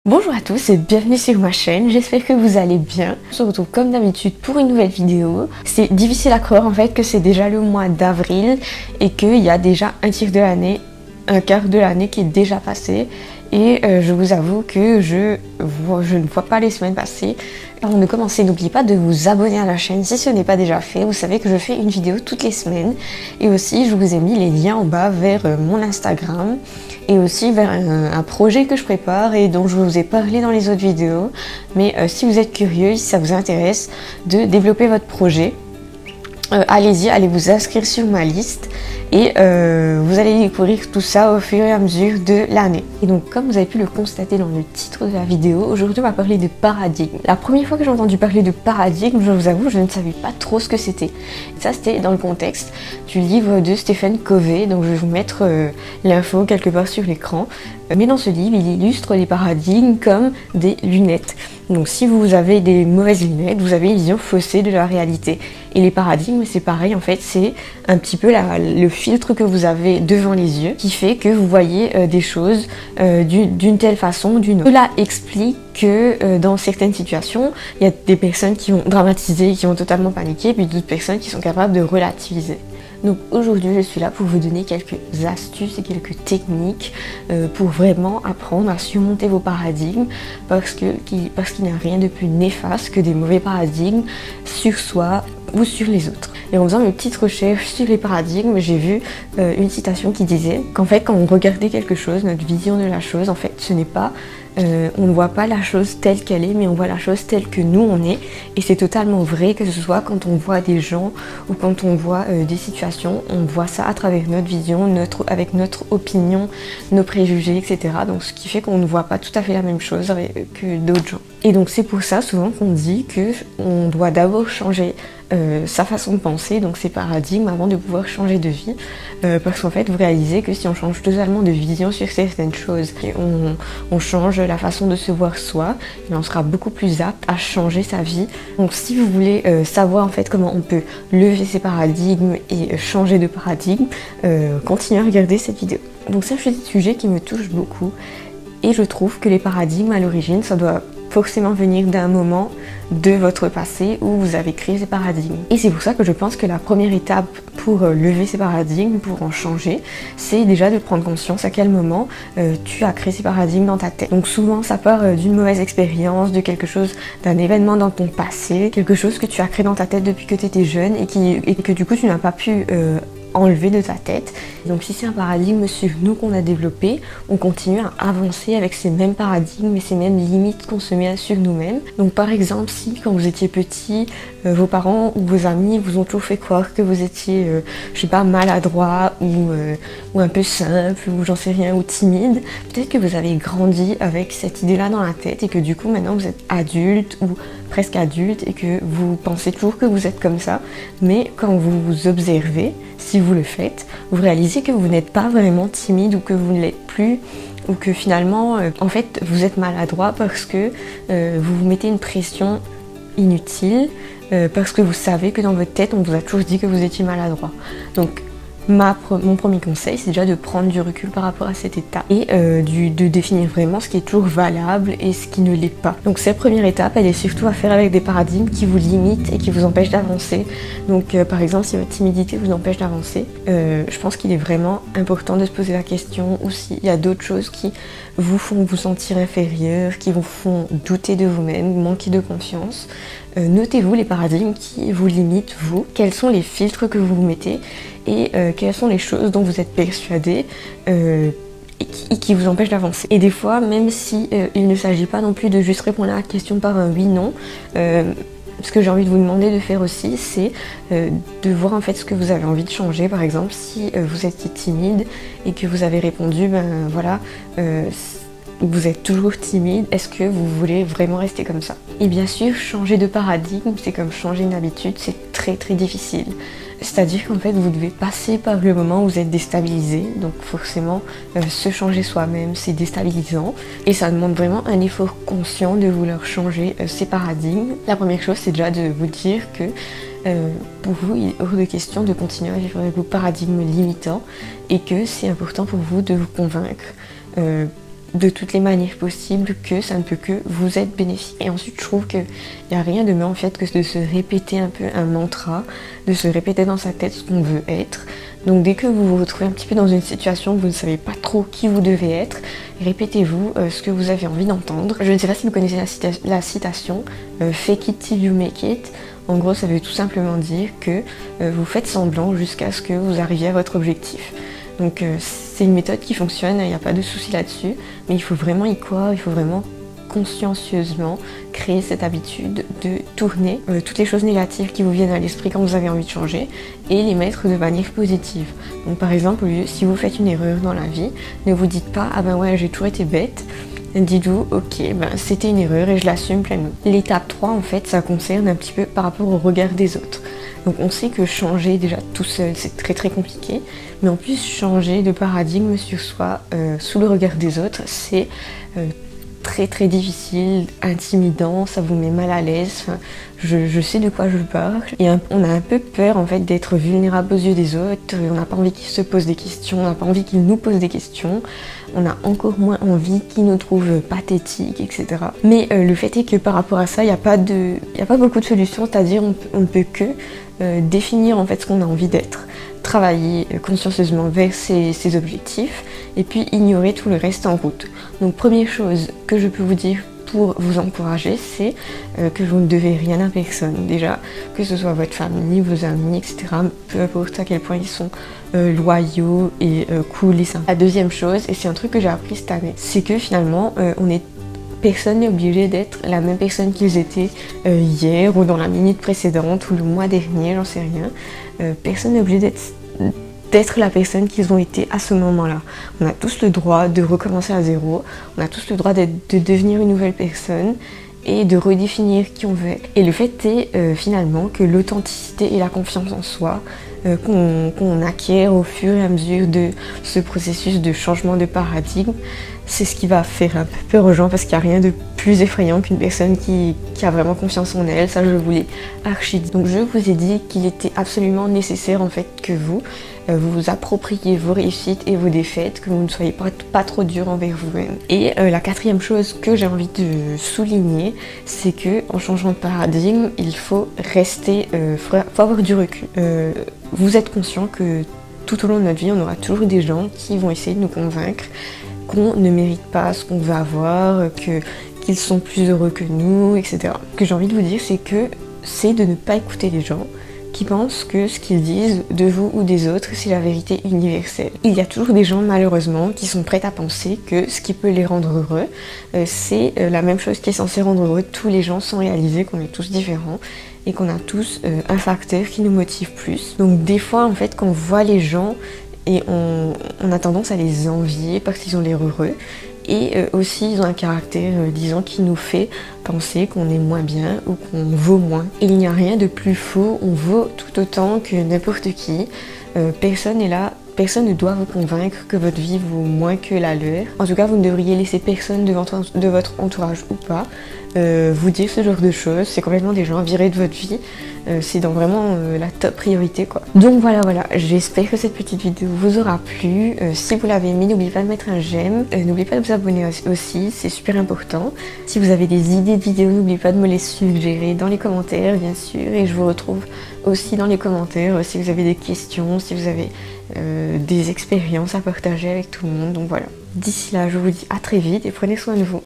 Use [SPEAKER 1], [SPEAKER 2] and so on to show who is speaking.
[SPEAKER 1] Bonjour à tous et bienvenue sur ma chaîne, j'espère que vous allez bien. On se retrouve comme d'habitude pour une nouvelle vidéo. C'est difficile à croire en fait que c'est déjà le mois d'avril et qu'il y a déjà un quart de l'année qui est déjà passé. Et je vous avoue que je ne vois pas les semaines passer. Avant de commencer, n'oubliez pas de vous abonner à la chaîne si ce n'est pas déjà fait. Vous savez que je fais une vidéo toutes les semaines. Et aussi, je vous ai mis les liens en bas vers mon Instagram. Et aussi vers un projet que je prépare et dont je vous ai parlé dans les autres vidéos. Mais si vous êtes curieux, si ça vous intéresse de développer votre projet, allez-y, allez vous inscrire sur ma liste et vous allez découvrir tout ça au fur et à mesure de l'année. Et donc comme vous avez pu le constater dans le titre de la vidéo, aujourd'hui on va parler de paradigme. La première fois que j'ai entendu parler de paradigme, je vous avoue, je ne savais pas trop ce que c'était. Ça c'était dans le contexte du livre de Stephen Covey, donc je vais vous mettre l'info quelque part sur l'écran. Mais dans ce livre, il illustre les paradigmes comme des lunettes. Donc si vous avez des mauvaises lunettes, vous avez une vision faussée de la réalité. Et les paradigmes, c'est pareil en fait, c'est un petit peu le filtre que vous avez devant les yeux qui fait que vous voyez des choses d'une telle façon ou d'une autre. Cela explique que dans certaines situations, il y a des personnes qui vont dramatiser, qui vont totalement paniquer, puis d'autres personnes qui sont capables de relativiser. Donc aujourd'hui je suis là pour vous donner quelques astuces et quelques techniques pour vraiment apprendre à surmonter vos paradigmes parce qu'il n'y a rien de plus néfaste que des mauvais paradigmes sur soi ou sur les autres. Et en faisant mes petites recherches sur les paradigmes, j'ai vu une citation qui disait qu'en fait quand on regardait quelque chose, notre vision de la chose, en fait ce n'est pas on ne voit pas la chose telle qu'elle est, mais on voit la chose telle que nous on est. Et c'est totalement vrai, que ce soit quand on voit des gens ou quand on voit des situations, on voit ça à travers notre vision, avec notre opinion, nos préjugés, etc. Donc ce qui fait qu'on ne voit pas tout à fait la même chose que d'autres gens. Et donc c'est pour ça souvent qu'on dit qu'on doit d'abord changer sa façon de penser, donc ses paradigmes, avant de pouvoir changer de vie, parce qu'en fait vous réalisez que si on change totalement de vision sur certaines choses, et on change la façon de se voir soi, et on sera beaucoup plus apte à changer sa vie. Donc si vous voulez savoir en fait comment on peut lever ses paradigmes et changer de paradigme, continuez à regarder cette vidéo. Donc c'est un sujet qui me touche beaucoup et je trouve que les paradigmes à l'origine, ça doit forcément venir d'un moment de votre passé où vous avez créé ces paradigmes. Et c'est pour ça que je pense que la première étape pour lever ces paradigmes, pour en changer, c'est déjà de prendre conscience à quel moment tu as créé ces paradigmes dans ta tête. Donc souvent ça part d'une mauvaise expérience, de quelque chose, d'un événement dans ton passé, quelque chose que tu as créé dans ta tête depuis que tu étais jeune et que du coup tu n'as pas pu enlever de ta tête. Donc si c'est un paradigme sur nous qu'on a développé, on continue à avancer avec ces mêmes paradigmes et ces mêmes limites qu'on se met sur nous-mêmes. Donc par exemple, si quand vous étiez petit, vos parents ou vos amis vous ont toujours fait croire que vous étiez, je sais pas, maladroit ou un peu simple ou j'en sais rien, ou timide, peut-être que vous avez grandi avec cette idée-là dans la tête et que du coup maintenant vous êtes adulte ou presque adulte et que vous pensez toujours que vous êtes comme ça, mais quand vous vous observez, si vous le faites, vous réalisez que vous n'êtes pas vraiment timide ou que vous ne l'êtes plus, ou que finalement, en fait, vous êtes maladroit parce que vous vous mettez une pression inutile, parce que vous savez que dans votre tête, on vous a toujours dit que vous étiez maladroit. Donc, mon premier conseil, c'est déjà de prendre du recul par rapport à cet état et de définir vraiment ce qui est toujours valable et ce qui ne l'est pas. Donc cette première étape, elle est surtout à faire avec des paradigmes qui vous limitent et qui vous empêchent d'avancer. Donc par exemple, si votre timidité vous empêche d'avancer, je pense qu'il est vraiment important de se poser la question, ou s'il y a d'autres choses qui vous font vous sentir inférieur, qui vous font douter de vous-même, manquer de confiance. Notez-vous les paradigmes qui vous limitent, vous. Quels sont les filtres que vous vous mettez et quelles sont les choses dont vous êtes persuadé et qui vous empêchent d'avancer. Et des fois, même si il ne s'agit pas non plus de juste répondre à la question par un oui-non, ce que j'ai envie de vous demander de faire aussi, c'est de voir en fait ce que vous avez envie de changer. Par exemple, si vous étiez timide et que vous avez répondu, ben voilà, vous êtes toujours timide, est-ce que vous voulez vraiment rester comme ça? Et bien sûr, changer de paradigme, c'est comme changer une habitude, c'est très très difficile. C'est-à-dire qu'en fait, vous devez passer par le moment où vous êtes déstabilisé, donc forcément, se changer soi-même, c'est déstabilisant. Et ça demande vraiment un effort conscient de vouloir changer ces paradigmes. La première chose, c'est déjà de vous dire que pour vous, il est hors de question de continuer à vivre avec vos paradigmes limitants et que c'est important pour vous de vous convaincre de toutes les manières possibles que ça ne peut que vous être bénéfique. Et ensuite je trouve qu'il n'y a rien de mieux en fait que de se répéter un peu un mantra, de se répéter dans sa tête ce qu'on veut être. Donc dès que vous vous retrouvez un petit peu dans une situation où vous ne savez pas trop qui vous devez être, répétez-vous ce que vous avez envie d'entendre. Je ne sais pas si vous connaissez la citation Fake it till you make it. En gros ça veut tout simplement dire que vous faites semblant jusqu'à ce que vous arriviez à votre objectif. Donc c'est une méthode qui fonctionne, il n'y a pas de souci là-dessus, mais il faut vraiment y croire, il faut vraiment consciencieusement créer cette habitude de tourner toutes les choses négatives qui vous viennent à l'esprit quand vous avez envie de changer et les mettre de manière positive. Donc par exemple, si vous faites une erreur dans la vie, ne vous dites pas « Ah ben ouais, j'ai toujours été bête », dites-vous « Ok, ben c'était une erreur et je l'assume pleinement ». L'étape 3, en fait, ça concerne un petit peu par rapport au regard des autres. Donc on sait que changer déjà tout seul c'est très compliqué, mais en plus changer de paradigme sur soi sous le regard des autres c'est très difficile, intimidant, ça vous met mal à l'aise. Enfin, je sais de quoi je parle. Et on a un peu peur en fait d'être vulnérable aux yeux des autres, on n'a pas envie qu'ils se posent des questions, on n'a pas envie qu'ils nous posent des questions, on a encore moins envie qu'ils nous trouvent pathétiques, etc. Mais le fait est que par rapport à ça, il n'y a pas beaucoup de solutions, c'est-à-dire on ne peut que définir en fait ce qu'on a envie d'être, travailler consciencieusement vers ses objectifs et puis ignorer tout le reste en route. Donc première chose que je peux vous dire pour vous encourager, c'est que vous ne devez rien à personne. Déjà, que ce soit votre famille, vos amis, etc. Peu importe à quel point ils sont loyaux et cool et sympas. La deuxième chose, et c'est un truc que j'ai appris cette année, c'est que finalement personne n'est obligé d'être la même personne qu'ils étaient hier ou dans la minute précédente ou le mois dernier, j'en sais rien. Personne n'est obligé d'être la personne qu'ils ont été à ce moment-là. On a tous le droit de recommencer à zéro, on a tous le droit de devenir une nouvelle personne et de redéfinir qui on veut être. Et le fait est finalement que l'authenticité et la confiance en soi qu'on acquiert au fur et à mesure de ce processus de changement de paradigme, c'est ce qui va faire un peu peur aux gens parce qu'il n'y a rien de plus effrayant qu'une personne qui a vraiment confiance en elle, ça je vous l'ai archi dit. Donc je vous ai dit qu'il était absolument nécessaire en fait que vous vous appropriez vos réussites et vos défaites, que vous ne soyez pas trop dur envers vous-même. Et la quatrième chose que j'ai envie de souligner, c'est que en changeant de paradigme, il faut rester, faut avoir du recul. Vous êtes conscient que tout au long de notre vie, on aura toujours des gens qui vont essayer de nous convaincre qu'on ne mérite pas ce qu'on veut avoir, qu'ils sont plus heureux que nous, etc. Ce que j'ai envie de vous dire, c'est de ne pas écouter les gens qui pensent que ce qu'ils disent de vous ou des autres, c'est la vérité universelle. Il y a toujours des gens, malheureusement, qui sont prêts à penser que ce qui peut les rendre heureux, c'est la même chose qui est censée rendre heureux tous les gens sans réaliser qu'on est tous différents et qu'on a tous un facteur qui nous motive plus. Donc des fois, en fait, quand on voit les gens, et on a tendance à les envier parce qu'ils ont l'air heureux. Et aussi, ils ont un caractère, disons, qui nous fait penser qu'on est moins bien ou qu'on vaut moins. Et il n'y a rien de plus faux, on vaut tout autant que n'importe qui. Personne n'est là, personne ne doit vous convaincre que votre vie vaut moins que la leur. En tout cas, vous ne devriez laisser personne de votre entourage ou pas vous dire ce genre de choses. C'est complètement des gens virés de votre vie. C'est dans vraiment la top priorité quoi. Donc voilà, j'espère que cette petite vidéo vous aura plu. Si vous l'avez aimé, n'oubliez pas de mettre un j'aime. N'oubliez pas de vous abonner aussi, c'est super important. Si vous avez des idées de vidéos, n'oubliez pas de me les suggérer dans les commentaires bien sûr. Et je vous retrouve aussi dans les commentaires si vous avez des questions, si vous avez des expériences à partager avec tout le monde. Donc voilà. D'ici là, je vous dis à très vite et prenez soin de vous.